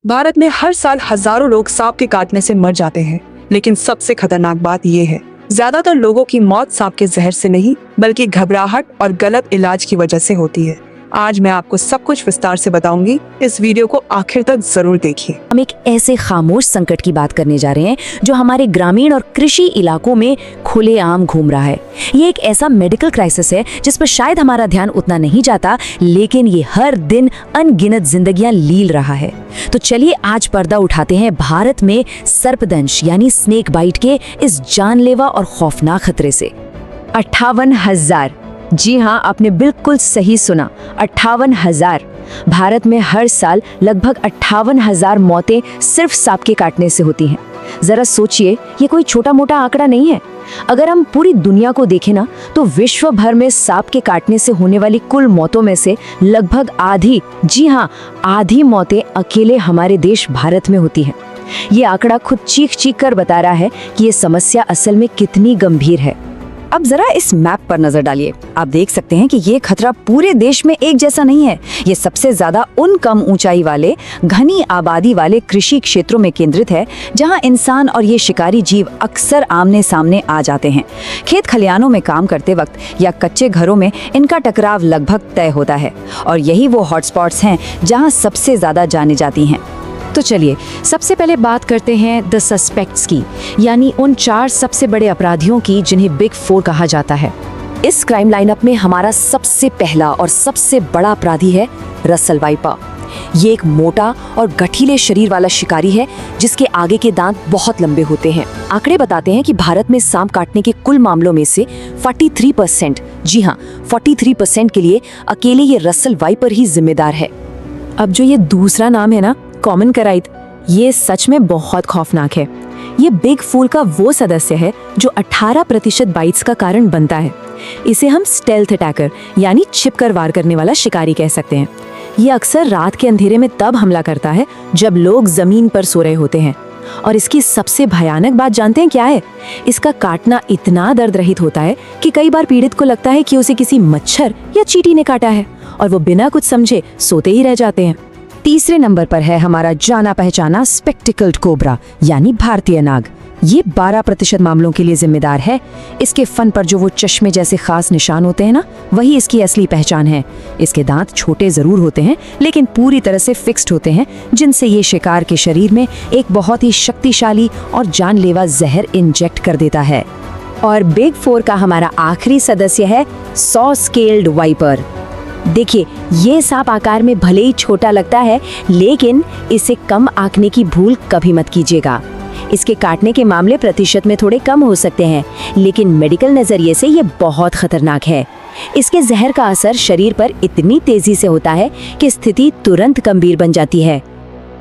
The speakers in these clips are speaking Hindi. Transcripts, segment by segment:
भारत में हर साल हजारों लोग सांप के काटने से मर जाते हैं, लेकिन सबसे खतरनाक बात ये है, ज्यादातर लोगों की मौत सांप के जहर से नहीं बल्कि घबराहट और गलत इलाज की वजह से होती है। आज मैं आपको सब कुछ विस्तार से बताऊंगी, इस वीडियो को आखिर तक जरूर देखिए। हम एक ऐसे खामोश संकट की बात करने जा रहे हैं जो हमारे ग्रामीण और कृषि इलाकों में खुलेआम घूम रहा है। ये एक ऐसा मेडिकल क्राइसिस है जिस पर शायद हमारा ध्यान उतना नहीं जाता, लेकिन ये हर दिन अनगिनत जिंदगियां लील रहा है। तो चलिए आज पर्दा उठाते हैं भारत में सर्पदंश यानी स्नेक बाइट के इस जानलेवा और खौफनाक खतरे से। 58,000, जी हाँ, आपने बिल्कुल सही सुना, 58,000। भारत में हर साल लगभग 58,000 मौतें सिर्फ सांप के काटने से होती हैं। जरा सोचिए, ये कोई छोटा मोटा आंकड़ा नहीं है। अगर हम पूरी दुनिया को देखें ना, तो विश्व भर में सांप के काटने से होने वाली कुल मौतों में से लगभग आधी, जी हाँ, आधी मौतें अकेले हमारे देश भारत में होती हैं। ये आंकड़ा खुद चीख चीख कर बता रहा है कि ये समस्या असल में कितनी गंभीर है। अब जरा इस मैप पर नजर डालिए। आप देख सकते हैं कि ये खतरा पूरे देश में एक जैसा नहीं है। ये सबसे ज्यादा उन कम ऊंचाई वाले, घनी आबादी वाले कृषि क्षेत्रों में केंद्रित है, जहां इंसान और ये शिकारी जीव अक्सर आमने सामने आ जाते हैं। खेत खलिहानों में काम करते वक्त या कच्चे घरों में इनका टकराव लगभग तय होता है, और यही वो हॉटस्पॉट्स हैं जहाँ सबसे ज्यादा जाने जाती हैं। तो चलिए सबसे पहले बात करते हैं द सस्पेक्ट्स की, यानी उन 4 सबसे बड़े अपराधियों की जिन्हें बिग 4 कहा जाता है। इस क्राइम लाइनअप में हमारा सबसे पहला और सबसे बड़ा अपराधी है रसल वाइपर। ये एक मोटा और गठीले शरीर वाला शिकारी है जिसके आगे के दांत बहुत लंबे होते हैं। आंकड़े बताते हैं कि भारत में सांप काटने के कुल मामलों में से 43%, जी हाँ, 43% के लिए अकेले ये रसल वाइपर ही जिम्मेदार है। अब जो ये दूसरा नाम है ना, कॉमन कराइट, ये सच में बहुत खौफनाक है। ये बिग 4 का वो सदस्य है जो 18% बाइट्स का कारण बनता है। इसे हम स्टेल्थ अटैकर यानी छिपकर वार करने वाला शिकारी कह सकते हैं। ये अक्सर रात के अंधेरे में तब हमला करता है जब लोग जमीन पर सो रहे होते हैं। और इसकी सबसे भयानक बात जानते हैं क्या है? इसका काटना इतना दर्द रहित होता है कि कई बार पीड़ित को लगता है कि उसे किसी मच्छर या चींटी ने काटा है, और वो बिना कुछ समझे सोते ही रह जाते हैं। तीसरे नंबर पर है हमारा जाना पहचाना स्पेक्टिकल्ड कोबरा यानी भारतीय नाग। ये 12% मामलों के लिए जिम्मेदार है। इसके फन पर जो वो चश्मे जैसे खास निशान होते हैं ना, वही इसकी असली पहचान है। इसके दांत छोटे जरूर होते हैं, लेकिन पूरी तरह से फिक्स्ड होते हैं, जिनसे ये शिकार के शरीर में एक बहुत ही शक्तिशाली और जानलेवा जहर इंजेक्ट कर देता है। और बिग 4 का हमारा आखिरी सदस्य है सॉ स्केल्ड वाइपर। देखिए, ये सांप आकार में भले ही छोटा लगता है, लेकिन इसे कम आंकने की भूल कभी मत कीजिएगा। इसके काटने के मामले प्रतिशत में थोड़े कम हो सकते हैं, लेकिन मेडिकल नजरिए से ये बहुत खतरनाक है। इसके जहर का असर शरीर पर इतनी तेजी से होता है कि स्थिति तुरंत गंभीर बन जाती है।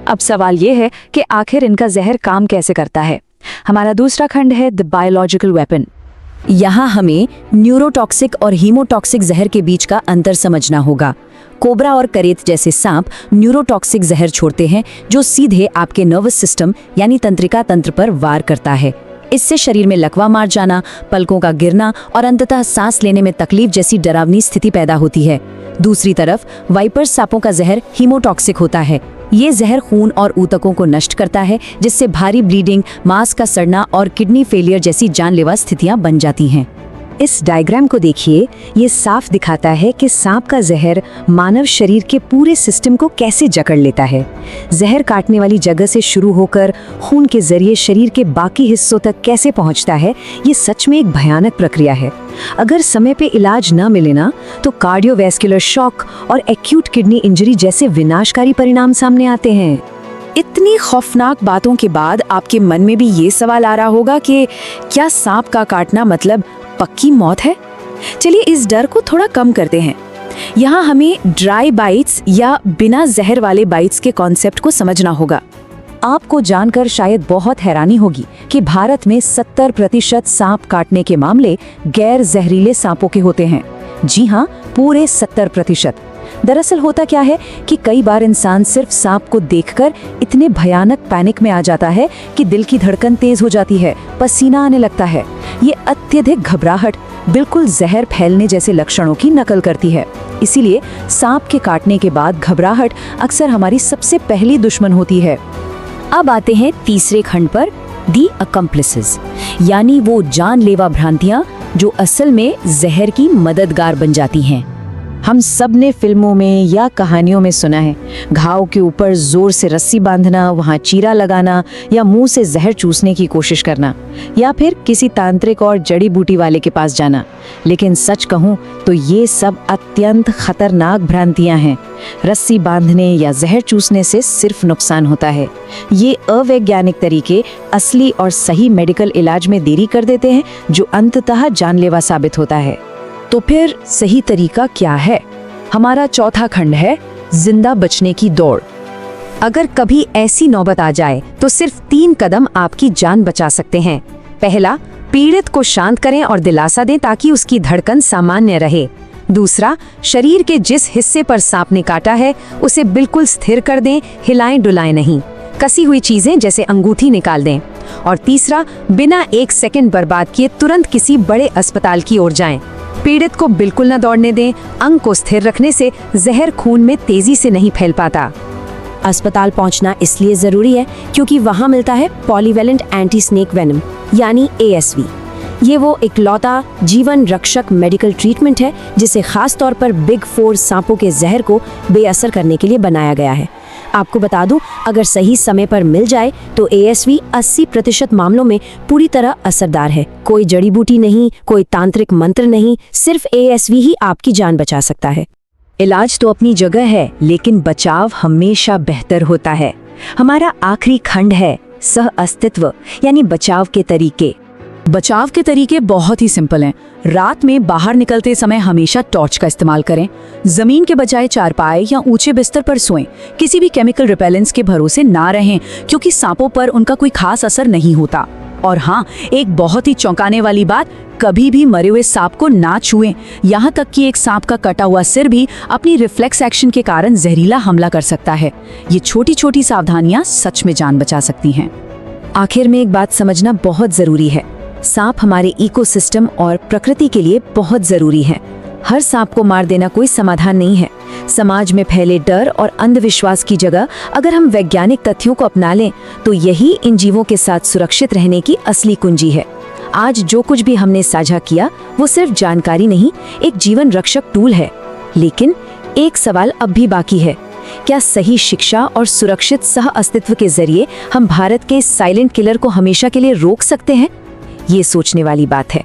अब सवाल ये है कि आखिर इनका जहर काम कैसे करता है। हमारा दूसरा खंड है द बायोलॉजिकल वेपन। यहाँ हमें न्यूरोटॉक्सिक और हीमोटॉक्सिक जहर के बीच का अंतर समझना होगा। कोबरा और करेत जैसे सांप न्यूरोटॉक्सिक जहर छोड़ते हैं जो सीधे आपके नर्वस सिस्टम यानी तंत्रिका तंत्र पर वार करता है। इससे शरीर में लकवा मार जाना, पलकों का गिरना और अंततः सांस लेने में तकलीफ जैसी डरावनी स्थिति पैदा होती है। दूसरी तरफ वाइपर सांपों का जहर हीमोटॉक्सिक होता है। ये जहर खून और ऊतकों को नष्ट करता है, जिससे भारी ब्लीडिंग, मांस का सड़ना और किडनी फेलियर जैसी जानलेवा स्थितियां बन जाती हैं। इस डायग्राम को देखिए, ये साफ दिखाता है कि सांप का जहर मानव शरीर के पूरे सिस्टम को कैसे जकड़ लेता है। जहर काटने वाली जगह से शुरू होकर खून के जरिए शरीर के बाकी हिस्सों तक कैसे पहुंचता है, ये सच में एक भयानक प्रक्रिया है। अगर समय पे इलाज न मिले ना, तो कार्डियोवैस्कुलर शॉक और एक्यूट किडनी इंजरी जैसे विनाशकारी परिणाम सामने आते हैं। इतनी खौफनाक बातों के बाद आपके मन में भी ये सवाल आ रहा होगा कि क्या सांप का काटना मतलब पक्की मौत है? चलिए इस डर को थोड़ा कम करते हैं। यहाँ हमें ड्राई बाइट्स या बिना जहर वाले बाइट्स के कॉन्सेप्ट को समझना होगा। आपको जानकर शायद बहुत हैरानी होगी कि भारत में 70% सांप काटने के मामले गैर जहरीले सांपों के होते हैं। जी हाँ, पूरे 70%। दरअसल होता क्या है कि कई बार इंसान सिर्फ सांप को देखकर इतने भयानक पैनिक में आ जाता है कि दिल की धड़कन तेज हो जाती है, पसीना आने लगता है। ये अत्यधिक घबराहट बिल्कुल जहर फैलने जैसे लक्षणों की नकल करती है। इसीलिए सांप के काटने के बाद घबराहट अक्सर हमारी सबसे पहली दुश्मन होती है। अब आते हैं तीसरे खंड पर, दी अकम्प्लिसेस, यानी वो जानलेवा भ्रांतियां जो असल में जहर की मददगार बन जाती हैं। हम सब ने फिल्मों में या कहानियों में सुना है, घाव के ऊपर जोर से रस्सी बांधना, वहाँ चीरा लगाना या मुंह से जहर चूसने की कोशिश करना, या फिर किसी तांत्रिक और जड़ी बूटी वाले के पास जाना। लेकिन सच कहूँ तो ये सब अत्यंत खतरनाक भ्रांतियां हैं। रस्सी बांधने या जहर चूसने से सिर्फ नुकसान होता है। ये अवैज्ञानिक तरीके असली और सही मेडिकल इलाज में देरी कर देते हैं, जो अंततः जानलेवा साबित होता है। तो फिर सही तरीका क्या है? हमारा चौथा खंड है, जिंदा बचने की दौड़। अगर कभी ऐसी नौबत आ जाए तो सिर्फ 3 कदम आपकी जान बचा सकते हैं। पहला, पीड़ित को शांत करें और दिलासा दें ताकि उसकी धड़कन सामान्य रहे। दूसरा, शरीर के जिस हिस्से पर सांप ने काटा है उसे बिल्कुल स्थिर कर दें, हिलाएं डुलाएं नहीं। कसी हुई चीजें जैसे अंगूठी निकाल दें। और तीसरा, बिना 1 सेकंड बर्बाद किए तुरंत किसी बड़े अस्पताल की ओर जाएं। पीड़ित को बिल्कुल न दौड़ने दें। अंग को स्थिर रखने से जहर खून में तेजी से नहीं फैल पाता। अस्पताल पहुंचना इसलिए जरूरी है क्योंकि वहां मिलता है पॉलीवेलेंट एंटी स्नेक वेनम, यानी ASV। ये वो इकलौता जीवन रक्षक मेडिकल ट्रीटमेंट है जिसे खास तौर पर बिग 4 सांपों के जहर को बेअसर करने के लिए बनाया गया है। आपको बता दूं, अगर सही समय पर मिल जाए तो ASV 80% मामलों में पूरी तरह असरदार है। कोई जड़ी बूटी नहीं, कोई तांत्रिक मंत्र नहीं, सिर्फ ASV ही आपकी जान बचा सकता है। इलाज तो अपनी जगह है, लेकिन बचाव हमेशा बेहतर होता है। हमारा आखिरी खंड है, सह अस्तित्व, यानी बचाव के तरीके। बचाव के तरीके बहुत ही सिंपल हैं। रात में बाहर निकलते समय हमेशा टॉर्च का इस्तेमाल करें। जमीन के बजाय चारपाई या ऊंचे बिस्तर पर सोएं। किसी भी केमिकल रिपेलेंट्स के भरोसे ना रहें क्योंकि सांपों पर उनका कोई खास असर नहीं होता। और हाँ, एक बहुत ही चौंकाने वाली बात, कभी भी मरे हुए सांप को ना छुएं। यहाँ तक कि एक सांप का कटा हुआ सिर भी अपनी रिफ्लेक्स एक्शन के कारण जहरीला हमला कर सकता है। ये छोटी छोटी सावधानियां सच में जान बचा सकती हैं। आखिर में एक बात समझना बहुत जरूरी है, सांप हमारे इकोसिस्टम और प्रकृति के लिए बहुत जरूरी है। हर सांप को मार देना कोई समाधान नहीं है। समाज में फैले डर और अंधविश्वास की जगह अगर हम वैज्ञानिक तथ्यों को अपना लें तो यही इन जीवों के साथ सुरक्षित रहने की असली कुंजी है। आज जो कुछ भी हमने साझा किया वो सिर्फ जानकारी नहीं, एक जीवन रक्षक टूल है। लेकिन एक सवाल अब भी बाकी है, क्या सही शिक्षा और सुरक्षित सह अस्तित्व के जरिए हम भारत के साइलेंट किलर को हमेशा के लिए रोक सकते हैं? ये सोचने वाली बात है।